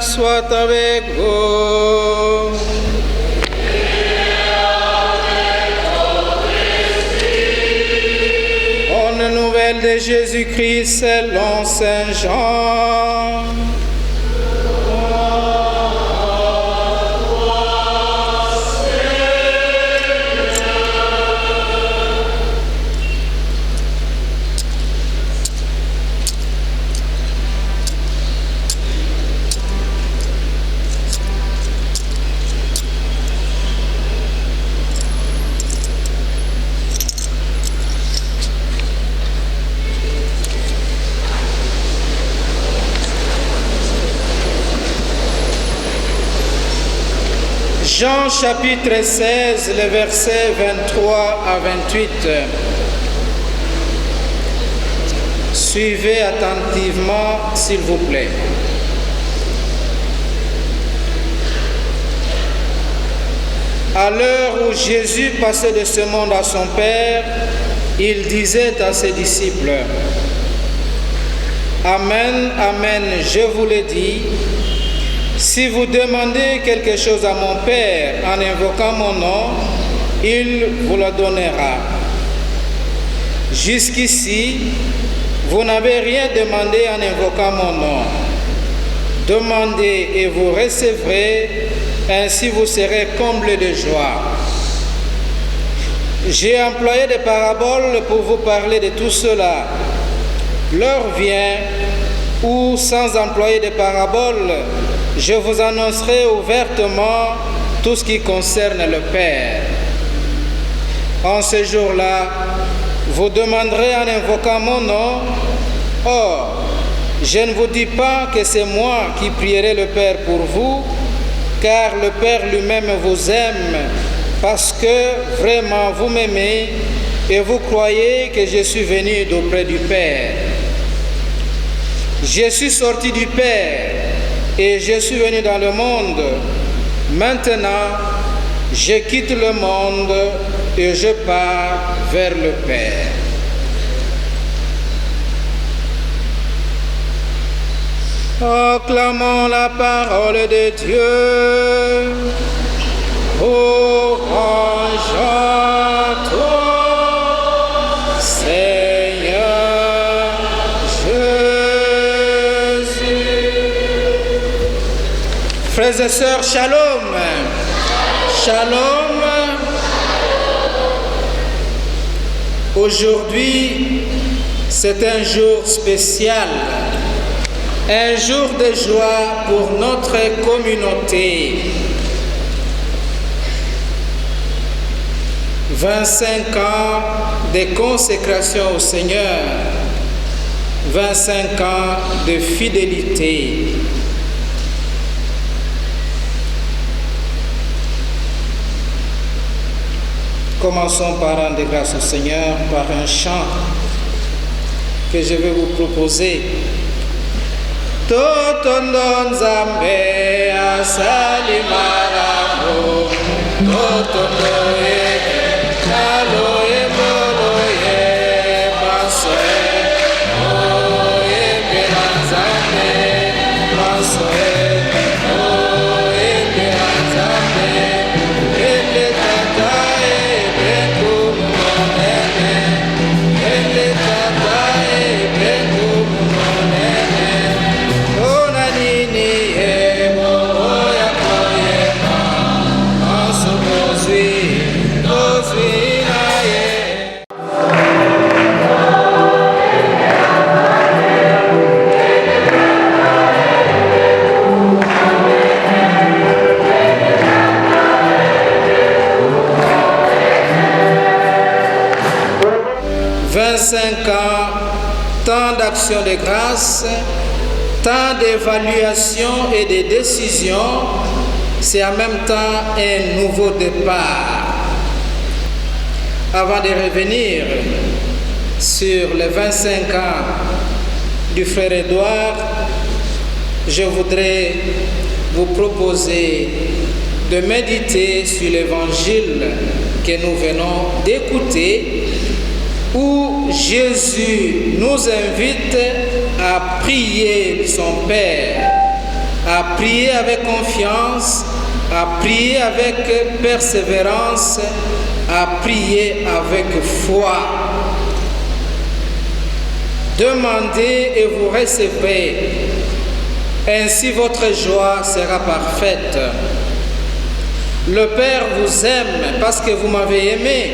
Seigneur soit avec vous. Bonne nouvelle de Jésus-Christ selon Saint Jean. Jean chapitre 16, les versets 23 à 28. Suivez attentivement, s'il vous plaît. À l'heure où Jésus passait de ce monde à son Père, il disait à ses disciples: Amen, amen, je vous le dis, si vous demandez quelque chose à mon Père en invoquant mon nom, il vous le donnera. Jusqu'ici, vous n'avez rien demandé en invoquant mon nom. Demandez et vous recevrez, ainsi vous serez comblés de joie. J'ai employé des paraboles pour vous parler de tout cela. L'heure vient où, sans employer de paraboles, je vous annoncerai ouvertement tout ce qui concerne le Père. En ce jour-là, vous demanderez en invoquant mon nom. Or, je ne vous dis pas que c'est moi qui prierai le Père pour vous, car le Père lui-même vous aime, parce que vraiment vous m'aimez et vous croyez que je suis venu d'auprès du Père. Je suis sorti du Père et je suis venu dans le monde. Maintenant, je quitte le monde et je pars vers le Père. Acclamons la parole de Dieu. Louange à toi, Seigneur Jésus. Frères et sœurs, shalom. Shalom. Aujourd'hui, c'est un jour spécial, un jour de joie pour notre communauté. 25 ans de consécration au Seigneur, 25 ans de fidélité. Commençons par rendre grâce au Seigneur par un chant que je vais vous proposer. Totondo nzambe asalimaramu, totondo aloe boloye basoe, oye beranzambe, basoe, oye beranzambe, ele tata ebe kumonene, ele tata ebe kumonene, ona nini ebo oya koyema, aso bozwi, bozwi. 25 ans, tant d'actions de grâce, tant d'évaluations et de décisions, c'est en même temps un nouveau départ. Avant de revenir sur les 25 ans du frère Édouard, je voudrais vous proposer de méditer sur l'évangile que nous venons d'écouter, où Jésus nous invite à prier son Père, à prier avec confiance, à prier avec persévérance, à prier avec foi. Demandez et vous recevrez. Ainsi votre joie sera parfaite. Le Père vous aime parce que vous m'avez aimé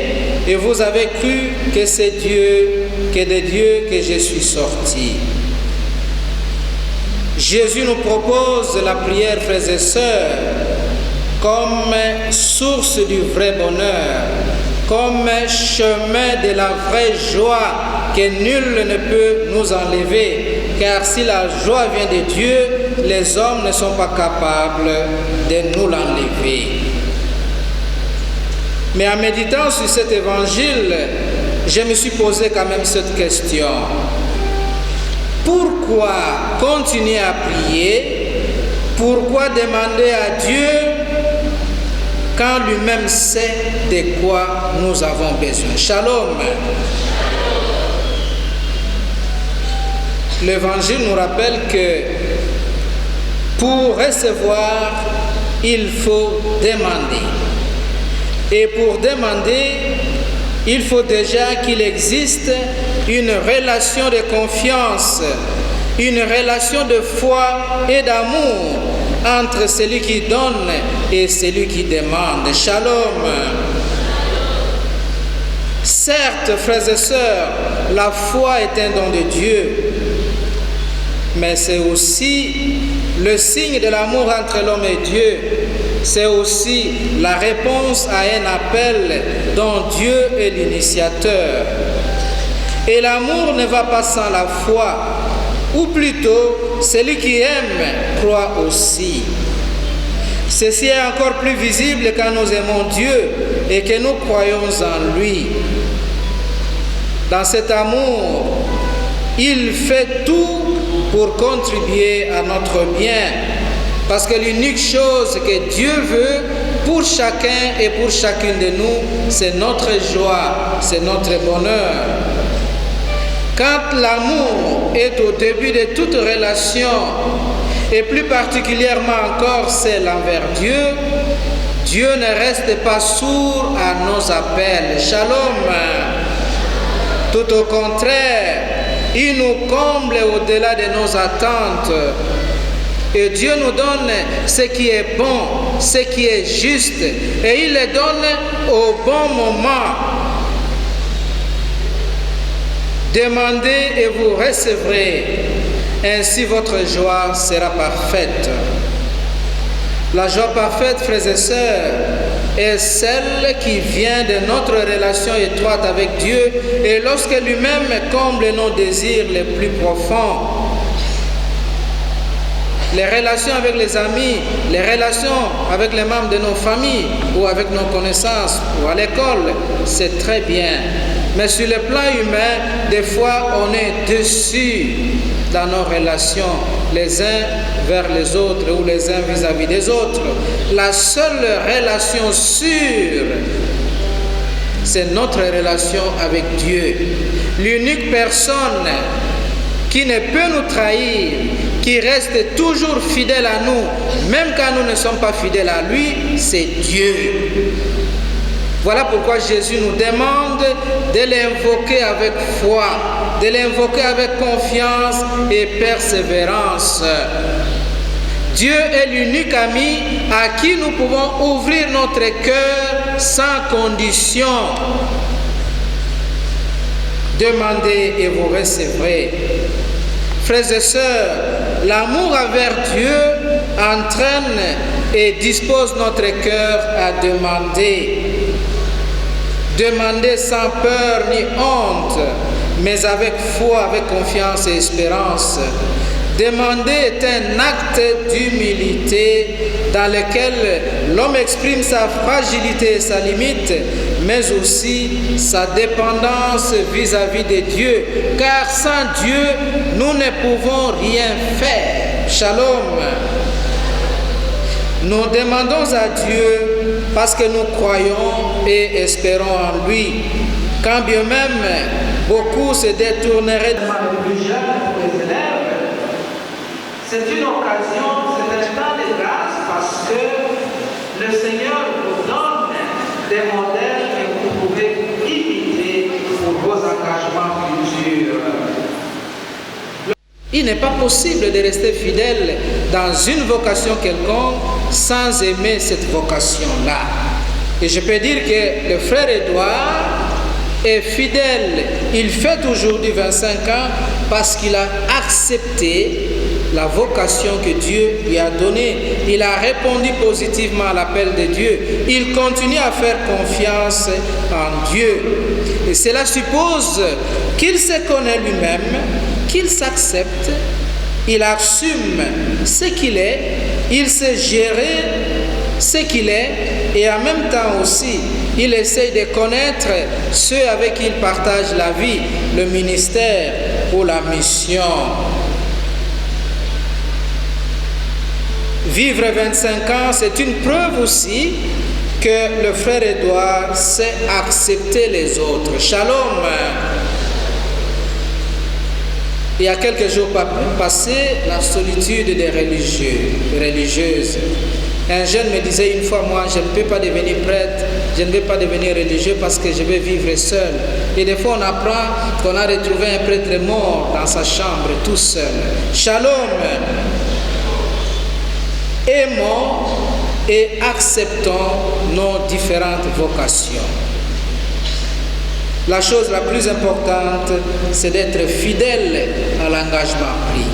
et vous avez cru que c'est Dieu, que de Dieu que je suis sorti. Jésus nous propose la prière, frères et sœurs, comme source du vrai bonheur, comme chemin de la vraie joie que nul ne peut nous enlever, car si la joie vient de Dieu, les hommes ne sont pas capables de nous l'enlever. Mais en méditant sur cet évangile, je me suis posé quand même cette question. Pourquoi continuer à prier? Pourquoi demander à Dieu quand lui-même sait de quoi nous avons besoin? Shalom. L'évangile nous rappelle que pour recevoir, il faut demander. Et pour demander, il faut déjà qu'il existe une relation de confiance, une relation de foi et d'amour entre celui qui donne et celui qui demande. Shalom. Certes, frères et sœurs, la foi est un don de Dieu, mais c'est aussi le signe de l'amour entre l'homme et Dieu. C'est aussi la réponse à un appel dont Dieu est l'initiateur. Et l'amour ne va pas sans la foi, ou plutôt, celui qui aime croit aussi. Ceci est encore plus visible quand nous aimons Dieu et que nous croyons en lui. Dans cet amour, il fait tout pour contribuer à notre bien. Parce que l'unique chose que Dieu veut pour chacun et pour chacune de nous, c'est notre joie, c'est notre bonheur. Quand l'amour est au début de toute relation, et plus particulièrement encore celle envers Dieu, Dieu ne reste pas sourd à nos appels. Shalom. Tout au contraire, il nous comble au-delà de nos attentes. Et Dieu nous donne ce qui est bon, ce qui est juste, et il le donne au bon moment. Demandez et vous recevrez, ainsi votre joie sera parfaite. La joie parfaite, frères et sœurs, est celle qui vient de notre relation étroite avec Dieu et lorsque lui-même comble nos désirs les plus profonds. Les relations avec les amis, les relations avec les membres de nos familles ou avec nos connaissances ou à l'école, c'est très bien. Mais sur le plan humain, des fois, on est déçus dans nos relations, les uns vers les autres ou les uns vis-à-vis des autres. La seule relation sûre, c'est notre relation avec Dieu. L'unique personne qui ne peut nous trahir, qui reste toujours fidèle à nous, même quand nous ne sommes pas fidèles à lui, c'est Dieu. Voilà pourquoi Jésus nous demande de l'invoquer avec foi, de l'invoquer avec confiance et persévérance. Dieu est l'unique ami à qui nous pouvons ouvrir notre cœur sans condition. Demandez et vous recevrez. Frères et sœurs, l'amour envers Dieu entraîne et dispose notre cœur à demander. Demander sans peur ni honte, mais avec foi, avec confiance et espérance. Demander est un acte d'humilité dans lequel l'homme exprime sa fragilité et sa limite, mais aussi sa dépendance vis-à-vis de Dieu. Car sans Dieu, nous ne pouvons rien faire. Shalom. Nous demandons à Dieu parce que nous croyons et espérons en lui. Quand bien même beaucoup se détourneraient de ma religion pour les élèves, c'est une occasion, c'est un parce que le Seigneur vous donne des modèles que vous pouvez imiter pour vos engagements futurs. Il n'est pas possible de rester fidèle dans une vocation quelconque sans aimer cette vocation-là. Et je peux dire que le frère Édouard est fidèle. Il fête aujourd'hui 25 ans parce qu'il a accepté la vocation que Dieu lui a donnée. Il a répondu positivement à l'appel de Dieu. Il continue à faire confiance en Dieu. Et cela suppose qu'il se connaît lui-même, qu'il s'accepte, il assume ce qu'il est, il sait gérer ce qu'il est, et en même temps aussi, il essaye de connaître ceux avec qui il partage la vie, le ministère ou la mission. Vivre 25 ans, c'est une preuve aussi que le frère Édouard sait accepter les autres. Shalom. Il y a quelques jours passés, la solitude des religieuses. Un jeune me disait une fois, moi, je ne peux pas devenir prêtre, je ne vais pas devenir religieux parce que je vais vivre seul. Et des fois, on apprend qu'on a retrouvé un prêtre mort dans sa chambre, tout seul. Shalom. Aimons et acceptons nos différentes vocations. La chose la plus importante, c'est d'être fidèle à l'engagement pris.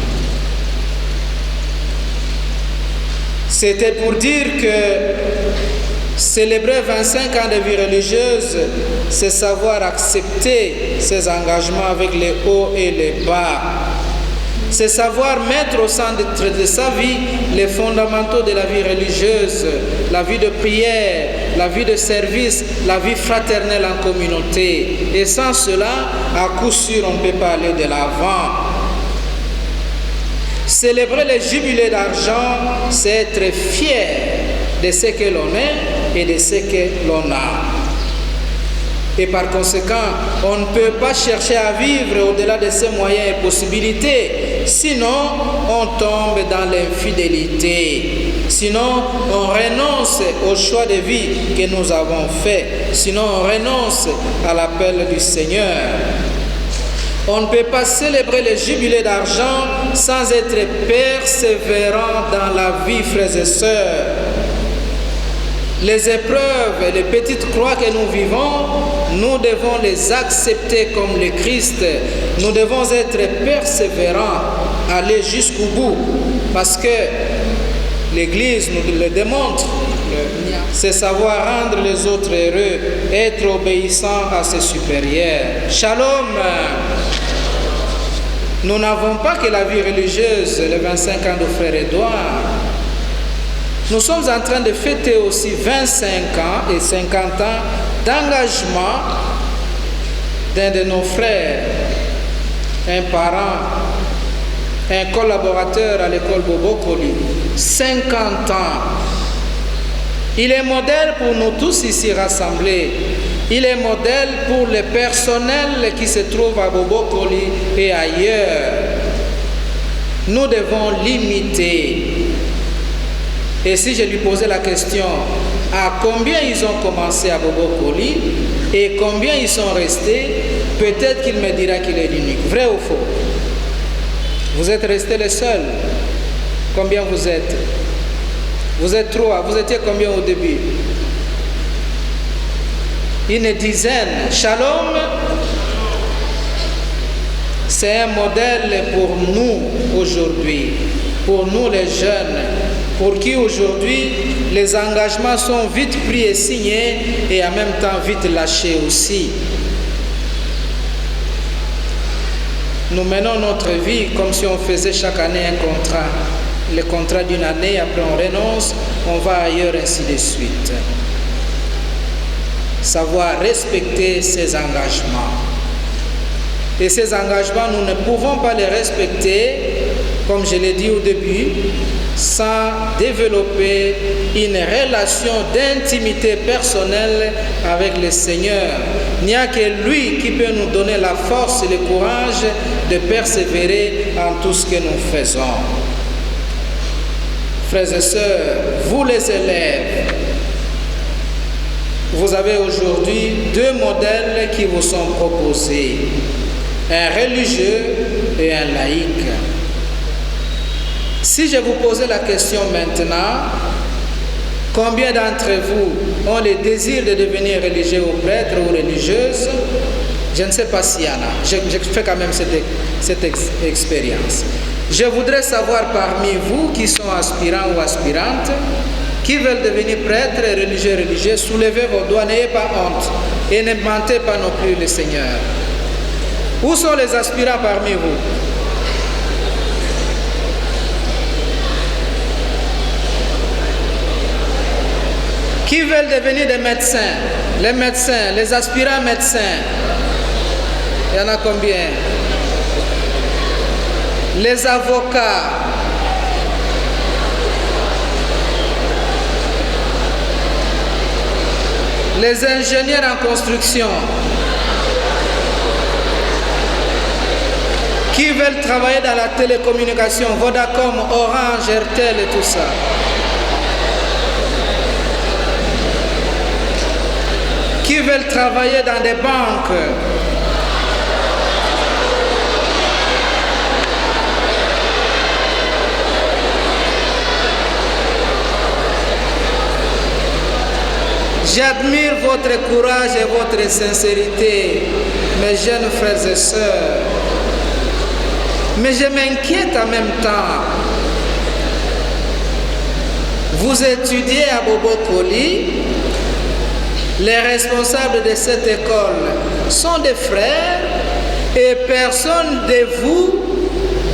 C'était pour dire que célébrer 25 ans de vie religieuse, c'est savoir accepter ses engagements avec les hauts et les bas. C'est savoir mettre au centre de sa vie les fondamentaux de la vie religieuse, la vie de prière, la vie de service, la vie fraternelle en communauté. Et sans cela, à coup sûr, on ne peut pas aller de l'avant. Célébrer les jubilés d'argent, c'est être fier de ce que l'on est et de ce que l'on a. Et par conséquent, on ne peut pas chercher à vivre au-delà de ses moyens et possibilités. Sinon, on tombe dans l'infidélité. Sinon, on renonce au choix de vie que nous avons fait. Sinon, on renonce à l'appel du Seigneur. On ne peut pas célébrer le jubilé d'argent sans être persévérant dans la vie, frères et sœurs. Les épreuves et les petites croix que nous vivons, nous devons les accepter comme le Christ. Nous devons être persévérants, aller jusqu'au bout, parce que l'Église nous le démontre. C'est savoir rendre les autres heureux, être obéissant à ses supérieurs. Shalom. Nous n'avons pas que la vie religieuse, les 25 ans de frère Édouard. Nous sommes en train de fêter aussi 25 ans et 50 ans d'engagement d'un de nos frères, un parent, un collaborateur à l'école Bobokoli. 50 ans. Il est modèle pour nous tous ici rassemblés. Il est modèle pour le personnel qui se trouve à Bobokoli et ailleurs. Nous devons l'imiter. Et si je lui posais la question, à combien ils ont commencé à Bobokoli et combien ils sont restés, peut-être qu'il me dira qu'il est l'unique. Vrai ou faux? Vous êtes restés les seuls. Combien vous êtes? Vous êtes 3. Vous étiez combien au début? Une dizaine. Shalom. C'est un modèle pour nous aujourd'hui, pour nous les jeunes, pour qui aujourd'hui les engagements sont vite pris et signés et en même temps vite lâchés aussi. Nous menons notre vie comme si on faisait chaque année un contrat. Le contrat d'une année, après on renonce, on va ailleurs, ainsi de suite. Savoir respecter ses engagements. Et ces engagements, nous ne pouvons pas les respecter, comme je l'ai dit au début, sans développer une relation d'intimité personnelle avec le Seigneur. Il n'y a que lui qui peut nous donner la force et le courage de persévérer en tout ce que nous faisons. Frères et sœurs, vous les élèves, vous avez aujourd'hui deux modèles qui vous sont proposés, un religieux et un laïc. Si je vous posais la question maintenant, combien d'entre vous ont le désir de devenir religieux ou prêtre ou religieuse? Je ne sais pas s'il y en a. Je fais quand même cette expérience. Je voudrais savoir parmi vous qui sont aspirants ou aspirantes, qui veulent devenir prêtres, religieux, religieuses, soulevez vos doigts, n'ayez pas honte et ne mentez pas non plus le Seigneur. Où sont les aspirants parmi vous? Qui veulent devenir des médecins? Les médecins, les aspirants médecins. Il y en a combien? Les avocats. Les ingénieurs en construction. Qui veulent travailler dans la télécommunication, Vodacom, Orange, Airtel et tout ça. Qui veulent travailler dans des banques. J'admire votre courage et votre sincérité, mes jeunes frères et sœurs. Mais je m'inquiète en même temps. Vous étudiez à Bobokoli, les responsables de cette école sont des frères et personne de vous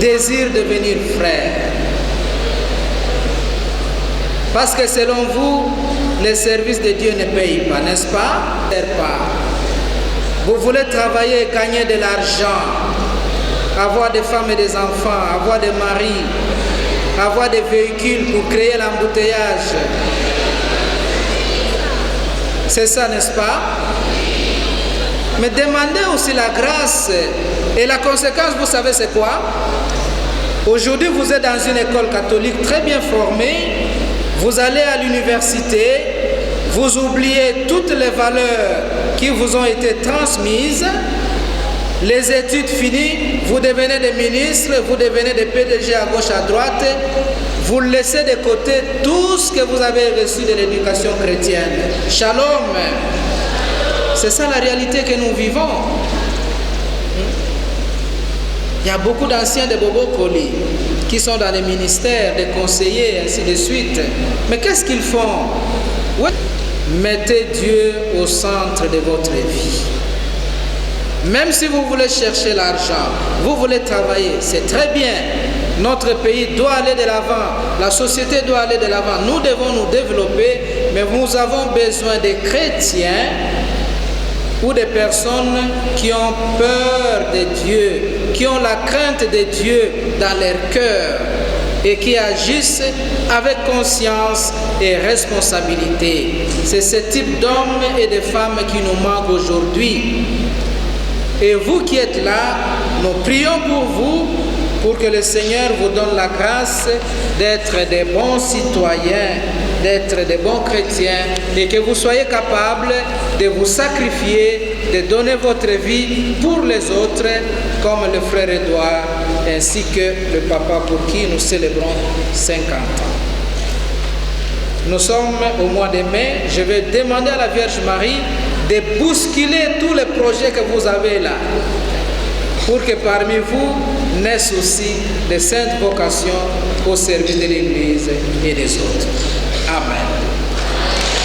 désire devenir frère. Parce que selon vous, les services de Dieu ne payent pas, n'est-ce pas? Vous voulez travailler et gagner de l'argent, avoir des femmes et des enfants, avoir des maris, avoir des véhicules pour créer l'embouteillage. C'est ça, n'est-ce pas? Mais demandez aussi la grâce. Et la conséquence, vous savez c'est quoi? Aujourd'hui, vous êtes dans une école catholique très bien formée. Vous allez à l'université, vous oubliez toutes les valeurs qui vous ont été transmises. Les études finies, vous devenez des ministres, vous devenez des PDG à gauche, à droite. Vous laissez de côté tout ce que vous avez reçu de l'éducation chrétienne. Shalom. C'est ça la réalité que nous vivons. Il y a beaucoup d'anciens de Bobokoli qui sont dans les ministères, des conseillers, ainsi de suite. Mais qu'est-ce qu'ils font? Ouais. Mettez Dieu au centre de votre vie. Même si vous voulez chercher l'argent, vous voulez travailler, c'est très bien. Notre pays doit aller de l'avant, la société doit aller de l'avant. Nous devons nous développer, mais nous avons besoin des chrétiens ou des personnes qui ont peur de Dieu, qui ont la crainte de Dieu dans leur cœur et qui agissent avec conscience et responsabilité. C'est ce type d'hommes et de femmes qui nous manquent aujourd'hui. Et vous qui êtes là, nous prions pour vous, pour que le Seigneur vous donne la grâce d'être des bons citoyens, d'être des bons chrétiens, et que vous soyez capables de vous sacrifier, de donner votre vie pour les autres, comme le frère Édouard, ainsi que le papa pour qui nous célébrons 50 ans. Nous sommes au mois de mai. Je vais demander à la Vierge Marie de bousculer tous les projets que vous avez là, pour que parmi vous naissent aussi de saintes vocations au service de l'Église et des autres. Amen.